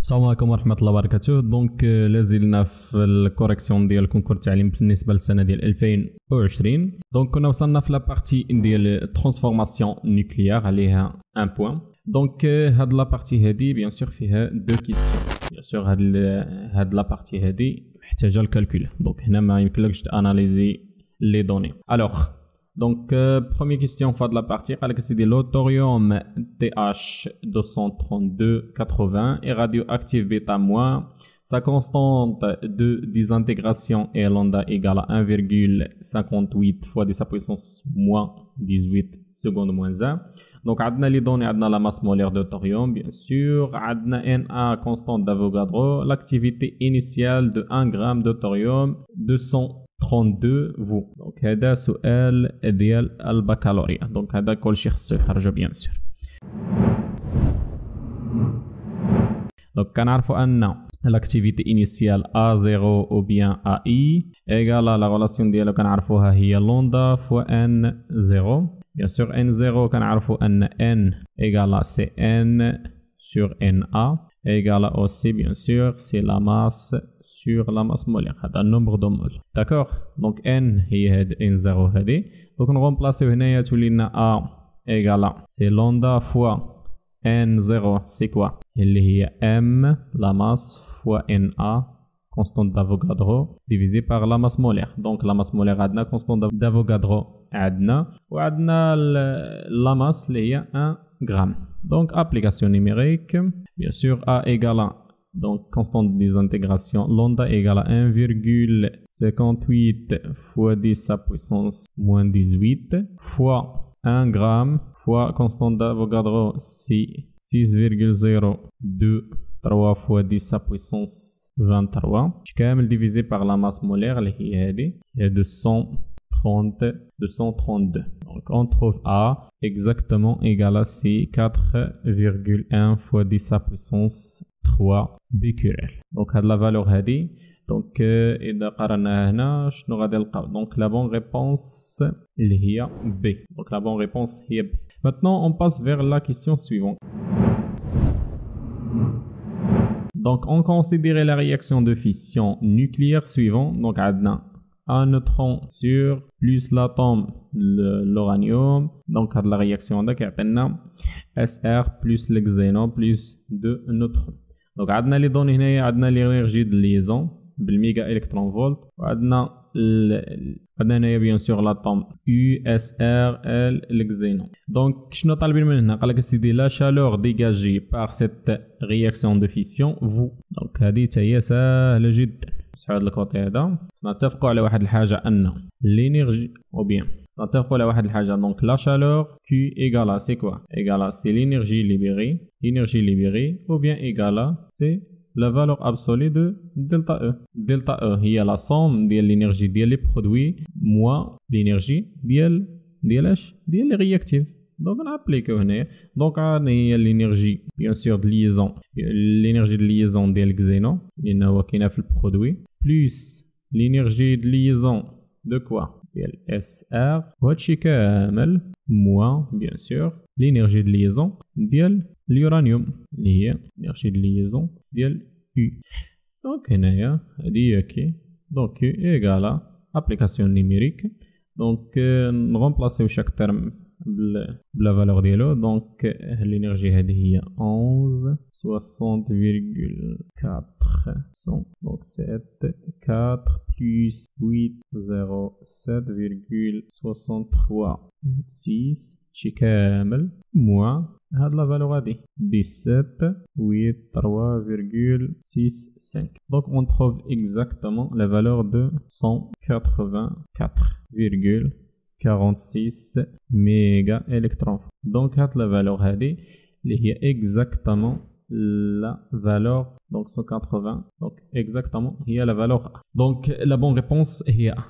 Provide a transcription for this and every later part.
السلام عليكم ورحمة الله وبركاته. دونك لازلنا في الكوريكسيون ديال الكونكور التعليم بالنسبة للسنة ديال 2020. دونك كنا وصلنا في لابارتي ديال ترانسفورماسيون نوكليير عليها ان بوين. دونك هاد لابارتي هادي بيان سور فيها دو كيسيون. بيان سور هاد لابارتي هادي محتاجة الكالكول. دونك هنا ما يمكنلكش تاناليزي لي دوني. الوغ donc première question fin de la partie c'est de l'autorium TH23280 est radioactif bêta moins. Sa constante de désintégration est lambda égale à 1,58 fois 10 à puissance moins 18 secondes moins 1. Donc on a les données, on a la masse molaire de thorium bien sûr, on a Na constante d'Avogadro, l'activité initiale de 1 g de thorium 232 vous. Donc هذا سؤال ديال البكالوريا. donc هذا كل شيء خصو يخرجوا bien sûr. donc كنعرفوا ان l'activité initiale A0 ou bien AI égale à la relation ديالو كنعرفوها هي lambda fois N0. bien sûr N0 كنعرفوا ان N égale à Cn sur Na égale à aussi bien sûr c'est la masse sur la masse molaire. هذا النمبر دو مول. d'accord donc N هي هاد N0 هادي. donc نغومبلاسيو هنايا تولي لنا A égale à c'est lambda fois N0 c'est quoi اللي هي M la masse fois Na constante d'Avogadro divisé par la masse molaire. donc la masse molaire عندنا constante d'Avogadro عندنا وعندنا la masse اللي هي 1 gramme. donc application numérique bien sûr A égale à donc constante de désintégration lambda égale à 1,58 fois 10 à puissance moins 18 fois 1 gramme fois constante d'Avogadro c'est 6,023 fois 10 à puissance 23 كامل divisé par la masse molaire اللي هي هذه هي 232. donc on trouve A exactement égal à C 4,1 fois 10 à puissance 3 becquerel. donc هاد la valeur هادي donc إذا قرأناها هنا شنو غادي نلقاو؟ donc la bonne réponse اللي هي B. donc la bonne réponse هي B. maintenant on passe vers la question suivante. donc on considère la réaction de fission nucléaire suivante. donc عندنا un neutron sur plus l'atome l'uranium. donc هاد la réaction هذا كيعطينا SR plus l'exénon plus 2 neutrons. donc عندنا لي دوني هنايا عندنا لينيرجي د ليزون بالميجا الكترون فولت وعندنا هنايا بيان سور لاتوم USRL l'exénon. donc شنو طالبين من هنا؟ قالك سيدي لا chaleur dégagée par cette réaction de fission vous. donc هذه حتى هي سهله جدا. في هذا الكوطي هذا نتفقوا على واحد الحاجه ان l'énergie ou bien نتفقوا على واحد الحاجه. donc la chaleur Q égale à c'est quoi égale à c'est l'énergie libérée ou bien égale à c'est la valeur absolue de delta E. delta E هي la somme ديال l'énergie ديال les produits moins l'énergie ديال اش ديال les réactifs. donc نابليكو هنايا. donc هي l'énergie bien sûr de liaison l'énergie de liaison ديال الxénon لأن هو كاينه في البرودوي plus l'énergie de liaison de quoi ديال SR وهادشي كامل moins bien sûr l'énergie de liaison ديال اليورانيوم اللي هي l'énergie de liaison ديال U. donc هنايا هادي هي كي donc Q égale à application numérique. donc نغومبلاسيو شاك ترم بلا فالور ديالو. donc l'énergie هذه هي 11 60,400 donc 7 4 plus 8 0 7,63 6 شي كامل موان هاد لا فالور هادي 17 8 3,65. donc on trouve exactement la valeur de 184,46 méga électrons. donc هاد la valeur هادي اللي هي exactement la valeur donc 180 donc exactement هي la valeur A. donc la bonne réponse هي A.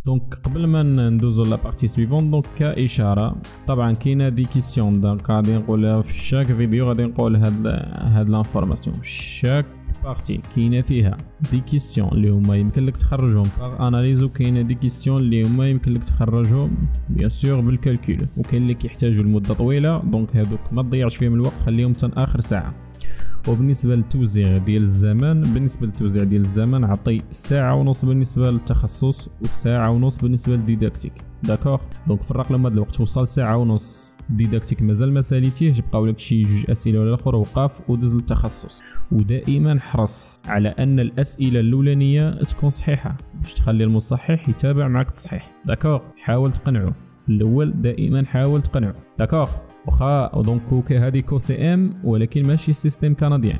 donc قبل ما ندوزو لا بارتي سويفونت donc كإشارة طبعا كاينه دي كيسيون. donc غادي نقولها في شاك فيديو غادي نقول هاد لانفورماسيون. شاك بارتي كاينه فيها دي كيستيون اللي هما يمكن لك تخرجهم باغ اناليز، وكاينه دي كيستيون اللي هما يمكن لك تخرجهم بيان سور بالكالكول، وكاين اللي كيحتاجوا لمده طويله دونك هذوك ما تضيعش فيهم الوقت، خليهم حتى اخر ساعه. وبالنسبه للتوزيع ديال الزمان، عطي ساعه ونص بالنسبه للتخصص وساعه ونص بالنسبه للديداكتيك. داكوغ دونك فرق لهم هذا الوقت، وصل ساعه ونص ديداكتيك مازال ما ساليتيه، بقاو لك شي 2 اسئله ولا الاخر وقف ودز للتخصص. ودائما حرص على ان الاسئله الاولانيه تكون صحيحه باش تخلي المصحح يتابع معك التصحيح. داكوغ حاول تقنعه في الاول، دائما حاول تقنعه. داكوغ واخا دونك هذه كو سي ام ولكن ماشي سيستيم كنديان،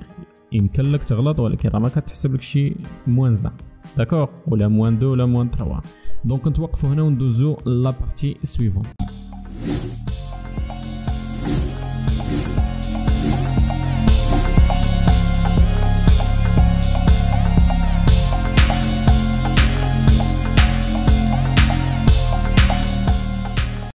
يمكن لك تغلط ولكن راه ما كتحسب لك شي موان 1 داكوغ ولا موان 2 ولا موان 3. دونك نتوقفوا هنا وندوزو لا بارتي سويفون.